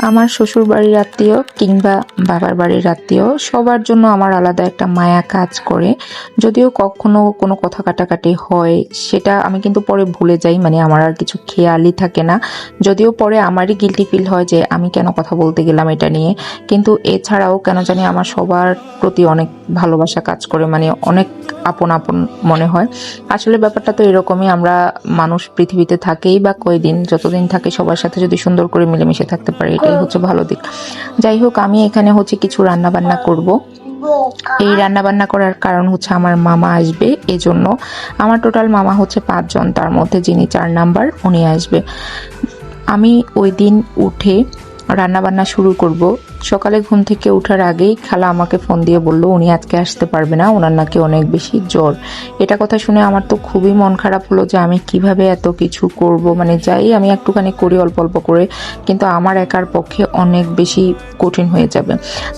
আমার শ্বশুর বাড়ির আত্মীয় কিংবা বাবার বাড়ির আত্মীয় সবার জন্য আমার আলাদা একটা মায়া কাজ করে। যদিও কখনো কোনো কথা কাটাকাটি হয় সেটা আমি কিন্তু পরে ভুলে যাই, মানে আমার আর কিছু খেয়ালই থাকে না। যদিও পরে আমারই গিল্টি ফিল হয় যে আমি কেন কথা বলতে গেলাম এটা নিয়ে, কিন্তু এছাড়াও কেন জানি আমার সবার প্রতি অনেক ভালোবাসা কাজ করে, মানে অনেক আপন আপন মনে হয়। আসলে ব্যাপারটা তো এরকমই, আমরা মানুষ পৃথিবীতে থাকেই বা কয়দিন, যতদিন থাকে সবার সাথে যদি সুন্দর করে মিলেমিশে থাকতে পারে এটাই হচ্ছে ভালো দিক। যাই হোক, আমি এখানে হচ্ছে কিছু রান্না বান্না করব। এই রান্না বান্না করার কারণ হচ্ছে আমার মামা আসবে, এজন্য। আমার টোটাল মামা হচ্ছে 5 জন, তার মধ্যে যিনি 4 নাম্বার উনি আসবে। আমি ওই দিন উঠে রান্না বান্না শুরু করব। সকালে ঘুম থেকে ওঠার আগেই খালা আমাকে ফোন দিয়ে বলল উনি আজকে আসতে পারবে না, ওনার নাকি অনেক বেশি জ্বর। এটা কথা শুনে আমার তো খুবই মন খারাপ হলো যে আমি কিভাবে এত কিছু করব, মানে যাই আমি একটুখানি করি অল্প অল্প করে, কিন্তু আমার একার পক্ষে অনেক বেশি কঠিন হয়ে যাবে।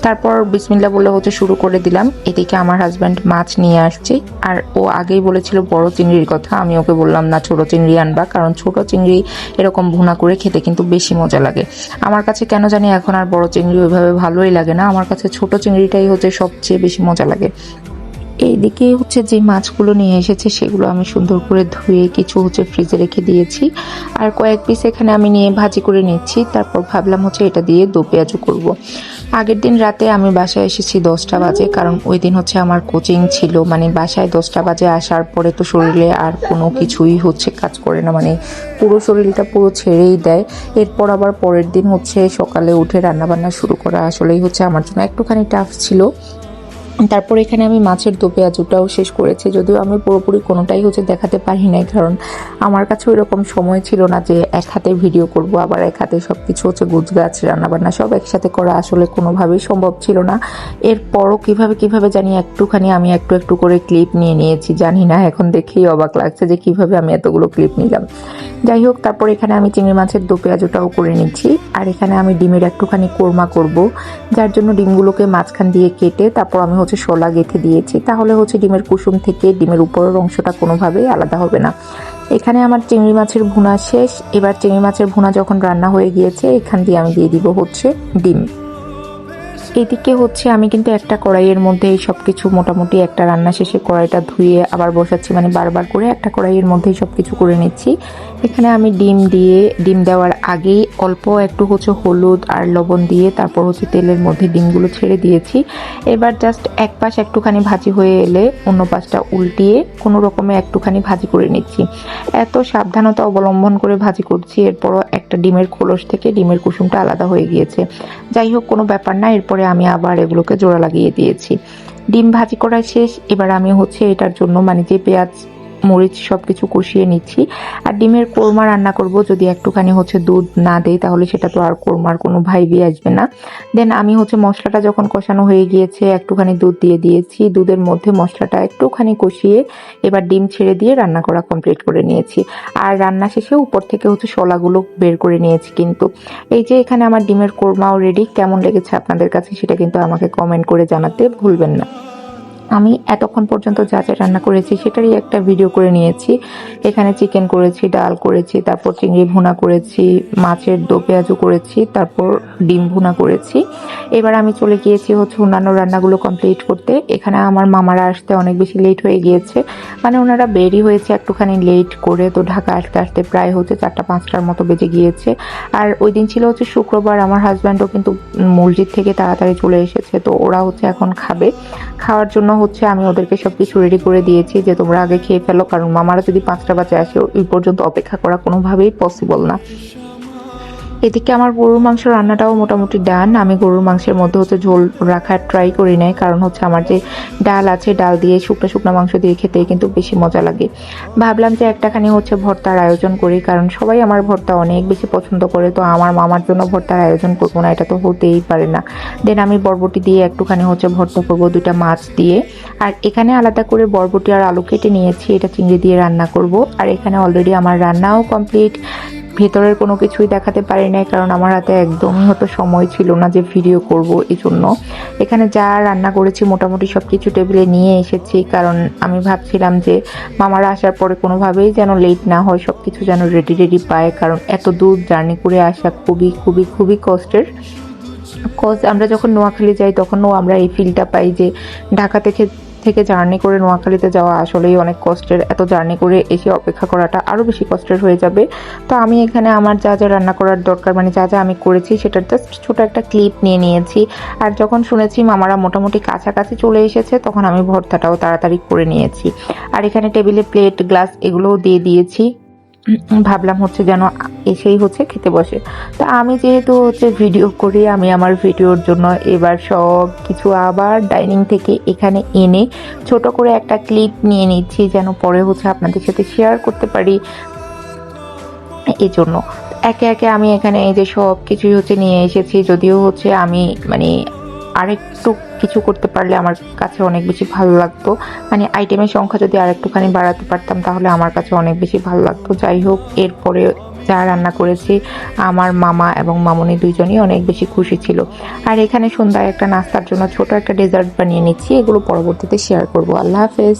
তারপর বিসমিল্লাহ বলে হচ্ছে শুরু করে দিলাম। এদিকে আমার হাজব্যান্ড মাছ নিয়ে আসছে, আর ও আগেই বলেছিল বড় চিংড়ির কথা। আমি ওকে বললাম না, ছোট চিংড়ি আনবা, কারণ ছোট চিংড়ি এরকম ভুনা করে খেতে কিন্তু বেশি মজা লাগে। আমার কাছে কেন জানি এখন আর বড় চিংড়ি ওইভাবে ভালোই লাগে না, আমার কাছে ছোট চিংড়িটাই হচ্ছে সবচেয়ে বেশি মজা লাগে। এইদিকে হচ্ছে যে মাছগুলো নিয়ে এসেছে সেগুলো আমি সুন্দর করে ধুয়ে কিছু হচ্ছে ফ্রিজে রেখে দিয়েছি, আর কয়েক পিস এখানে আমি নিয়ে ভাজি করে নিচ্ছি। তারপর ভাবলাম হচ্ছে এটা দিয়ে দো পেঁয়াজু করব। আগের দিন রাতে আমি বাসায় এসেছি 10টা বাজে, কারণ ওই দিন হচ্ছে আমার কোচিং ছিল। মানে বাসায় 10টা বাজে আসার পরে তো শরীরে আর কোনো কিছুই হচ্ছে কাজ করে না, মানে পুরো শরীরটা পুরো ছেড়েই দেয়। এরপর আবার পরের দিন হচ্ছে সকালে উঠে রান্নাবান্না শুরু করা আসলেই হচ্ছে আমার জন্য একটুখানি টাফ ছিল। তারপর এখানে আমি মাছের দো পেঁয়াজুটাও শেষ করেছি, যদিও আমি পুরোপুরি কোনোটাই হচ্ছে দেখাতে পারি নাই, কারণ আমার কাছে ওই রকম সময় ছিল না যে এক হাতে ভিডিও করব, আবার এক হাতে সব কিছু হচ্ছে গুছগাছ রান্নাবান্না সব একসাথে করা আসলে কোনোভাবেই সম্ভব ছিল না। এরপরও কিভাবে জানি একটুখানি আমি একটু একটু করে ক্লিপ নিয়ে নিয়েছি, জানি না এখন দেখেই অবাক লাগছে যে কিভাবে আমি এতগুলো ক্লিপ নিলাম। যাই হোক, তারপর এখানে আমি চিংড়ি মাছের দো পেঁয়াজুটাও করে নিচ্ছি, আর এখানে আমি ডিমের একটুখানি কোরমা করব, যার জন্য ডিমগুলোকে মাঝখান দিয়ে কেটে তারপর আমি হচ্ছে শলা গেঁথে দিয়েছি, তাহলে হচ্ছে ডিমের কুসুম থেকে ডিমের উপরের অংশটা কোনোভাবেই আলাদা হবে না। এখানে আমার চিংড়ি মাছের ভুনা শেষ। এবার চিংড়ি মাছের ভুনা যখন রান্না হয়ে গিয়েছে, এখান দিয়ে আমি দিয়ে দিব হচ্ছে ডিম। এদিকে হচ্ছে আমি কিন্তু একটা কড়াইয়ের মধ্যে এই সব কিছু মোটামুটি একটা রান্না শেষে কড়াইটা ধুয়ে আবার বসাচ্ছি, মানে বারবার করে একটা কড়াইয়ের মধ্যেই সব কিছু করে নিচ্ছি। এখানে আমি ডিম দেওয়ার আগেই অল্প একটু হচ্ছে হলুদ আর লবণ দিয়ে তারপর হচ্ছে তেলের মধ্যে ডিমগুলো ছেড়ে দিয়েছি। এবার জাস্ট এক পাশ একটুখানি ভাজি হয়ে এলে অন্য পাশটা উল্টিয়ে কোনো রকমে একটুখানি ভাজি করে নিচ্ছি। এত সাবধানতা অবলম্বন করে ভাজি করছি, এরপরও একটা ডিমের খোলস থেকে ডিমের কুসুমটা আলাদা হয়ে গিয়েছে। যাই হোক, কোনো ব্যাপার না, এরপরে আমি আবার এগুলোকে জোড়া লাগিয়ে দিয়েছি। ডিম ভাজি করা শেষ। এবার আমি হচ্ছে এটার জন্য মানে যে পেঁয়াজ মরিচ সবকিছু কষিয়ে নিচ্ছি, আর ডিমের কোরমা রান্না করব। যদি একটুখানি হচ্ছে দুধ না দেই তাহলে সেটা তো আর কোরমার কোনো ভাইবই আসবে না। দেন আমি হচ্ছে মশলাটা যখন কষানো হয়ে গিয়েছে একটুখানি দুধ দিয়ে দিয়েছি, দুধের মধ্যে মশলাটা একটুখানি কষিয়ে এবার ডিম ছেড়ে দিয়ে রান্না করা কমপ্লিট করে নিয়েছি। আর রান্না শেষে উপর থেকে হচ্ছে শলাগুলো বের করে নিয়েছি। কিন্তু এই যে এখানে আমার ডিমের কোরমাও রেডি। কেমন লেগেছে আপনাদের কাছে সেটা কিন্তু আমাকে কমেন্ট করে জানাতে ভুলবেন না। আমি এতক্ষণ পর্যন্ত যা যা রান্না করেছি সেটারই একটা ভিডিও করে নিয়েছি। এখানে চিকেন করেছি, ডাল করেছি, তারপর চিংড়ি ভুনা করেছি, মাছের দো পেঁয়াজু করেছি, তারপর ডিম ভুনা করেছি। এবার আমি চলে গিয়েছি হচ্ছে অন্যান্য রান্নাগুলো কমপ্লিট করতে। এখানে আমার মামারা আসতে অনেক বেশি লেট হয়ে গিয়েছে, মানে ওনারা বেরি হয়েছে একটুখানি লেট করে, তো ঢাকা আসতে আসতে প্রায় হচ্ছে 4টা-5টার মতো বেজে গিয়েছে। আর ওই দিন ছিল হচ্ছে শুক্রবার, আমার হাজব্যান্ডও কিন্তু মসজিদ থেকে তাড়াতাড়ি চলে এসেছে, তো ওরা হচ্ছে এখন খাওয়ার জন্য হচ্ছে আমি ওদেরকে সবকিছু রেডি করে দিয়েছি যে তোমরা আগে খেয়ে ফেলো, কারণ মামারা যদি 5টা বাজে আসে ওই পর্যন্ত অপেক্ষা করা কোনোভাবেই পসিবল না। এদিকে আমার গরুর মাংস রান্নাটাও মোটামুটি ডান। আমি গরুর মাংসের মধ্যে হচ্ছে ঝোল রাখার ট্রাই করি নাই, কারণ হচ্ছে আমার যে ডাল আছে ডাল দিয়ে শুকনো মাংস দিয়ে খেতে কিন্তু বেশি মজা লাগে। ভাবলাম যে একটাখানি হচ্ছে ভর্তার আয়োজন করি, কারণ সবাই আমার ভর্তা অনেক বেশি পছন্দ করে, তো আমার মামার জন্য ভর্তার আয়োজন করবো না, এটা তো হতেই পারে না। দেন আমি বরবটি দিয়ে একটুখানি হচ্ছে ভর্তা করবো 2টা মাছ দিয়ে। আর এখানে আলাদা করে বরবটি আর আলু কেটে নিয়েছি, এটা চিংড়ি দিয়ে রান্না করব। আর এখানে অলরেডি আমার রান্নাও কমপ্লিট। ভেতরের কোনো কিছুই দেখাতে পারি নাই, কারণ আমার হাতে একদমই হয়তো সময় ছিল না যে ভিডিও করব। এই জন্য এখানে যা রান্না করেছি মোটামুটি সব কিছু টেবিলে নিয়ে এসেছি, কারণ আমি ভাবছিলাম যে মামারা আসার পরে কোনোভাবেই যেন লেট না হয়, সব কিছু যেন রেডি রেডি পায়, কারণ এত দূর জার্নি করে আসা খুবই খুবই খুবই কষ্টের। আমরা যখন নোয়াখালী যাই তখনও আমরা এই ফিলটা পাই যে ঢাকা থেকে থেকে জার্নি করে নোয়াখালীতে যাওয়া আসলেই অনেক কষ্টের। এত জার্নি করে এসে অপেক্ষা করাটা আরও বেশি কষ্টের হয়ে যাবে। তো আমি এখানে আমার যা যা রান্না করার দরকার, মানে যা যা আমি করেছি সেটার জাস্ট ছোট একটা ক্লিপ নিয়ে নিয়েছি। আর যখন শুনেছি মামারা মোটামুটি কাছাকাছি চলে এসেছে তখন আমি ভর্তাটাও তাড়াতাড়ি করে নিয়েছি। আর এখানে টেবিলে প্লেট গ্লাস এগুলোও দিয়ে দিয়েছি। ভাবলাম হচ্ছে যেন এসেই হচ্ছে খেতে বসে। তো আমি যেহেতু হচ্ছে ভিডিও করি, আমি আমার ভিডিওর জন্য এবার সব কিছু আবার ডাইনিং থেকে এখানে এনে ছোট করে একটা ক্লিপ নিয়ে নিচ্ছি, যেন পরে হচ্ছে আপনাদের সাথে শেয়ার করতে পারি। এই জন্য একে একে আমি এখানে এই যে সব কিছুই হচ্ছে নিয়ে এসেছি। যদিও হচ্ছে আমি মানে আরেকটু কিছু করতে পারলে আমার কাছে অনেক বেশি ভালো লাগতো, মানে আইটেমের সংখ্যা যদি আরেকটুখানি বাড়াতে পারতাম তাহলে আমার কাছে অনেক বেশি ভালো লাগতো। যাই হোক, এরপরে যা রান্না করেছি আমার মামা এবং মামুনি দুইজনই অনেক বেশি খুশি ছিল। আর এখানে সন্ধ্যায় একটা নাস্তার জন্য ছোট একটা ডেজার্ট বানিয়ে নিচ্ছি, এগুলো পরবর্তীতে শেয়ার করব। আল্লাহ হাফেজ।